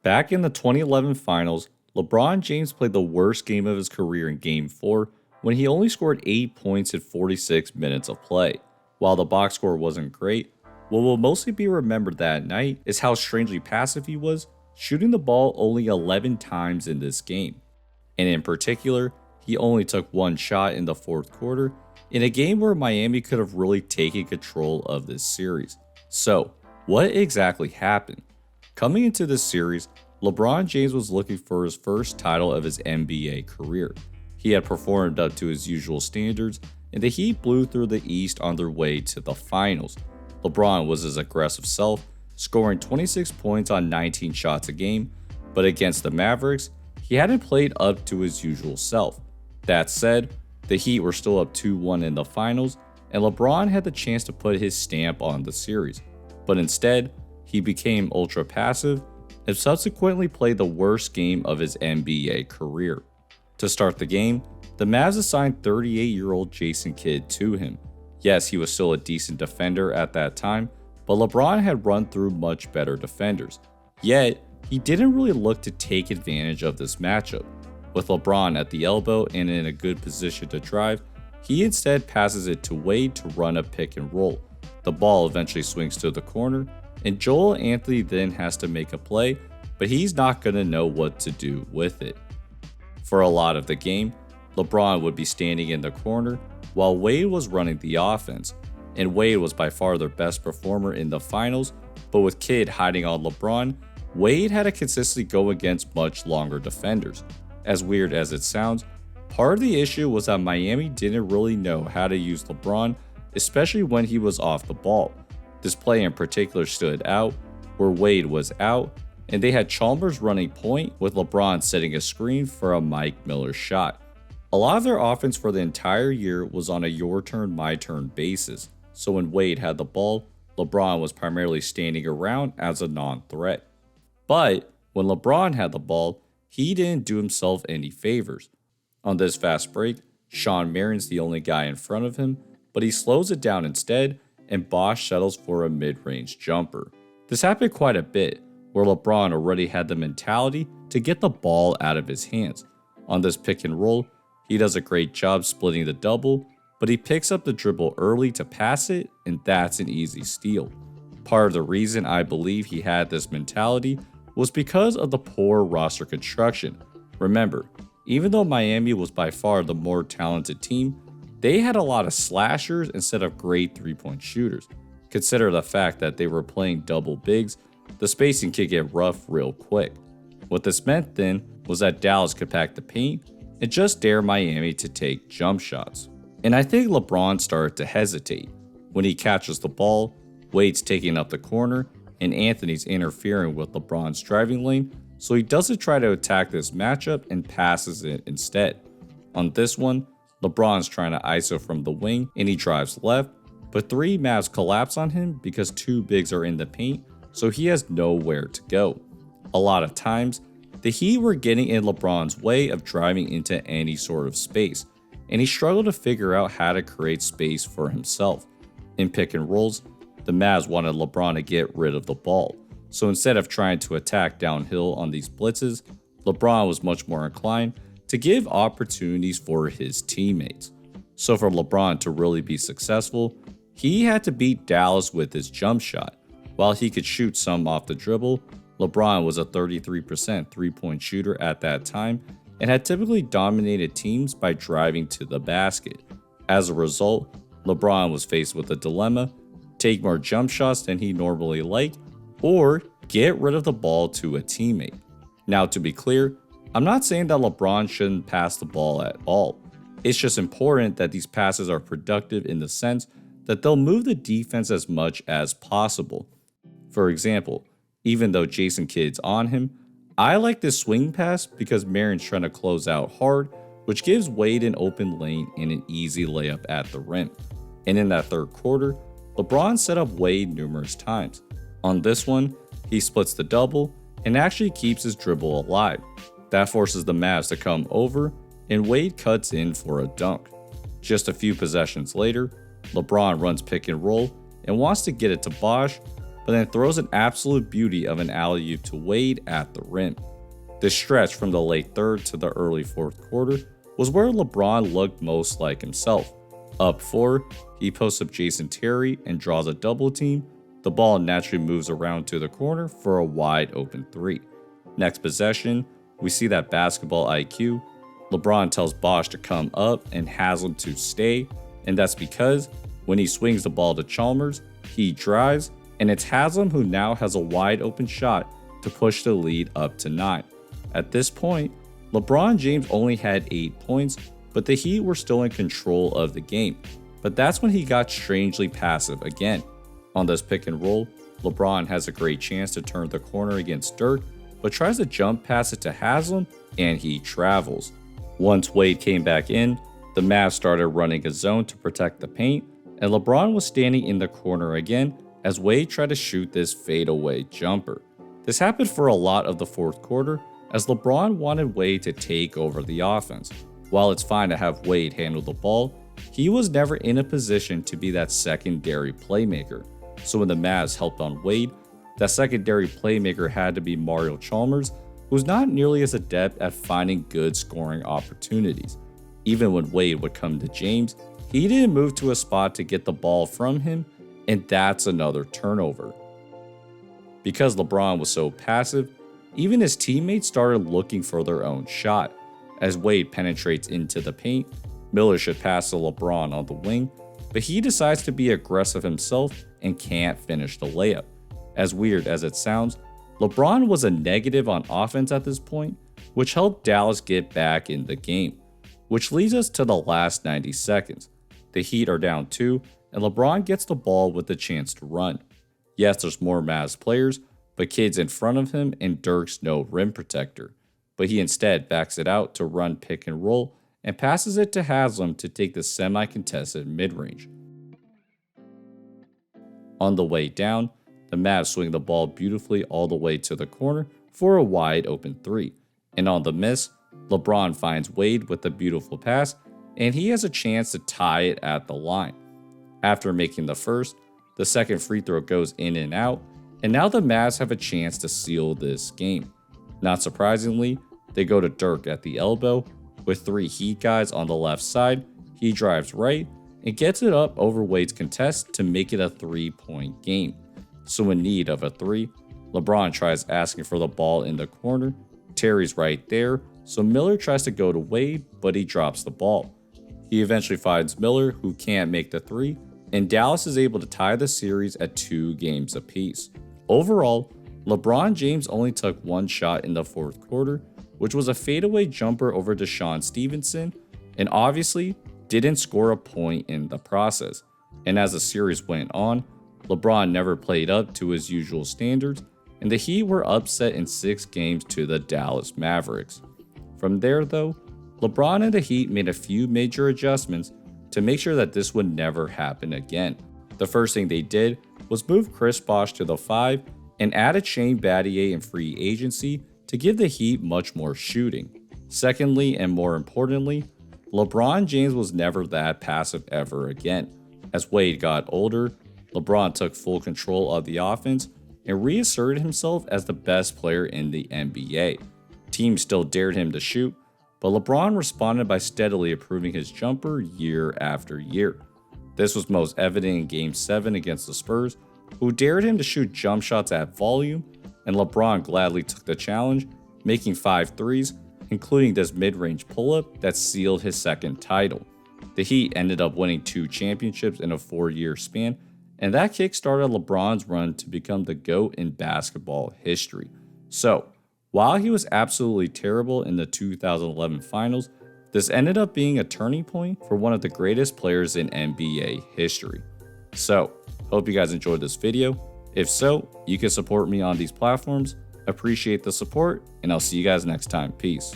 Back in the 2011 finals, LeBron James played the worst game of his career in Game 4 when he only scored 8 points in 46 minutes of play. While the box score wasn't great, what will mostly be remembered that night is how strangely passive he was, shooting the ball only 11 times in this game. And in particular, he only took one shot in the fourth quarter, in a game where Miami could have really taken control of this series. So, what exactly happened? Coming into this series, LeBron James was looking for his first title of his NBA career. He had performed up to his usual standards, and the Heat blew through the East on their way to the finals. LeBron was his aggressive self, scoring 26 points on 19 shots a game, but against the Mavericks, he hadn't played up to his usual self. That said, the Heat were still up 2-1 in the finals, and LeBron had the chance to put his stamp on the series. But instead, he became ultra passive and subsequently played the worst game of his NBA career. To start the game, the Mavs assigned 38-year-old Jason Kidd to him. Yes, he was still a decent defender at that time, but LeBron had run through much better defenders. Yet, he didn't really look to take advantage of this matchup. With LeBron at the elbow and in a good position to drive, he instead passes it to Wade to run a pick and roll. The ball eventually swings to the corner, and Joel Anthony then has to make a play, but he's not going to know what to do with it. For a lot of the game, LeBron would be standing in the corner while Wade was running the offense, and Wade was by far their best performer in the finals, but with Kidd hiding on LeBron, Wade had to consistently go against much longer defenders. As weird as it sounds, part of the issue was that Miami didn't really know how to use LeBron, especially when he was off the ball. This play in particular stood out, where Wade was out, and they had Chalmers running point with LeBron setting a screen for a Mike Miller shot. A lot of their offense for the entire year was on a your turn, my turn basis, so when Wade had the ball, LeBron was primarily standing around as a non-threat. But when LeBron had the ball, he didn't do himself any favors. On this fast break, Shawn Marion's the only guy in front of him, but he slows it down instead, and Bosh settles for a mid-range jumper. This happened quite a bit, where LeBron already had the mentality to get the ball out of his hands. On this pick and roll, he does a great job splitting the double, but he picks up the dribble early to pass it, and that's an easy steal. Part of the reason I believe he had this mentality was because of the poor roster construction. Remember, even though Miami was by far the more talented team, they had a lot of slashers instead of great three-point shooters. Consider the fact that they were playing double bigs, the spacing could get rough real quick. What this meant then was that Dallas could pack the paint and just dare Miami to take jump shots. And I think LeBron started to hesitate. When he catches the ball, Wade's taking up the corner, and Anthony's interfering with LeBron's driving lane, so he doesn't try to attack this matchup and passes it instead. On this one, LeBron's trying to ISO from the wing and he drives left, but 3 Mavs collapse on him because 2 bigs are in the paint, so he has nowhere to go. A lot of times, the Heat were getting in LeBron's way of driving into any sort of space, and he struggled to figure out how to create space for himself. In pick and rolls, the Mavs wanted LeBron to get rid of the ball, so instead of trying to attack downhill on these blitzes, LeBron was much more inclined to give opportunities for his teammates. So for LeBron to really be successful, he had to beat Dallas with his jump shot. While he could shoot some off the dribble, LeBron was a 33% three-point shooter at that time and had typically dominated teams by driving to the basket. As a result, LeBron was faced with a dilemma: take more jump shots than he normally liked, or get rid of the ball to a teammate. Now, to be clear, I'm not saying that LeBron shouldn't pass the ball at all. It's just important that these passes are productive in the sense that they'll move the defense as much as possible. For example, even though Jason Kidd's on him, I like this swing pass because Marion's trying to close out hard, which gives Wade an open lane and an easy layup at the rim. And in that third quarter, LeBron set up Wade numerous times. On this one, he splits the double and actually keeps his dribble alive. That forces the Mavs to come over, and Wade cuts in for a dunk. Just a few possessions later, LeBron runs pick and roll and wants to get it to Bosh, but then throws an absolute beauty of an alley-oop to Wade at the rim. This stretch from the late third to the early fourth quarter was where LeBron looked most like himself. Up 4, he posts up Jason Terry and draws a double team. The ball naturally moves around to the corner for a wide open 3. Next possession, we see that basketball IQ. LeBron tells Bosh to come up and Haslam to stay, and that's because when he swings the ball to Chalmers, he drives, and it's Haslam who now has a wide open shot to push the lead up to 9. At this point, LeBron James only had 8 points, but the Heat were still in control of the game. But that's when he got strangely passive again. On this pick and roll, LeBron has a great chance to turn the corner against Dirk, but tries to jump pass it to Haslam, and he travels. Once Wade came back in, the Mavs started running a zone to protect the paint, and LeBron was standing in the corner again as Wade tried to shoot this fadeaway jumper. This happened for a lot of the fourth quarter, as LeBron wanted Wade to take over the offense. While it's fine to have Wade handle the ball, he was never in a position to be that secondary playmaker. So when the Mavs helped on Wade, that secondary playmaker had to be Mario Chalmers, who's not nearly as adept at finding good scoring opportunities. Even when Wade would come to James, he didn't move to a spot to get the ball from him, and that's another turnover. Because LeBron was so passive, even his teammates started looking for their own shot. As Wade penetrates into the paint, Miller should pass to LeBron on the wing, but he decides to be aggressive himself and can't finish the layup. As weird as it sounds, LeBron was a negative on offense at this point, which helped Dallas get back in the game. Which leads us to the last 90 seconds. The Heat are down 2, and LeBron gets the ball with a chance to run. Yes, there's more Mavs players, but kids in front of him and Dirk's no rim protector. But he instead backs it out to run pick and roll and passes it to Haslam to take the semi-contested mid-range. On the way down, the Mavs swing the ball beautifully all the way to the corner for a wide open 3. And on the miss, LeBron finds Wade with a beautiful pass, and he has a chance to tie it at the line. After making the first, the second free throw goes in and out, and now the Mavs have a chance to seal this game. Not surprisingly, they go to Dirk at the elbow. With 3 Heat guys on the left side, he drives right and gets it up over Wade's contest to make it a 3-point game. So in need of a 3, LeBron tries asking for the ball in the corner. Terry's right there, so Miller tries to go to Wade, but he drops the ball. He eventually finds Miller, who can't make the 3, and Dallas is able to tie the series at 2 games apiece. Overall, LeBron James only took 1 shot in the fourth quarter, which was a fadeaway jumper over Deshaun Stevenson, and obviously didn't score a point in the process. And as the series went on, LeBron never played up to his usual standards, and the Heat were upset in 6 games to the Dallas Mavericks. From there though, LeBron and the Heat made a few major adjustments to make sure that this would never happen again. The first thing they did was move Chris Bosh to the 5 and added Shane Battier in free agency to give the Heat much more shooting. Secondly, and more importantly, LeBron James was never that passive ever again. As Wade got older, LeBron took full control of the offense and reasserted himself as the best player in the NBA. Teams still dared him to shoot, but LeBron responded by steadily improving his jumper year after year. This was most evident in Game 7 against the Spurs, who dared him to shoot jump shots at volume, and LeBron gladly took the challenge, making 5 threes, including this mid-range pull-up that sealed his second title. The Heat ended up winning 2 championships in a 4-year span, and that kickstarted LeBron's run to become the GOAT in basketball history. So, while he was absolutely terrible in the 2011 finals, this ended up being a turning point for one of the greatest players in NBA history. So, hope you guys enjoyed this video. If so, you can support me on these platforms. Appreciate the support, and I'll see you guys next time. Peace.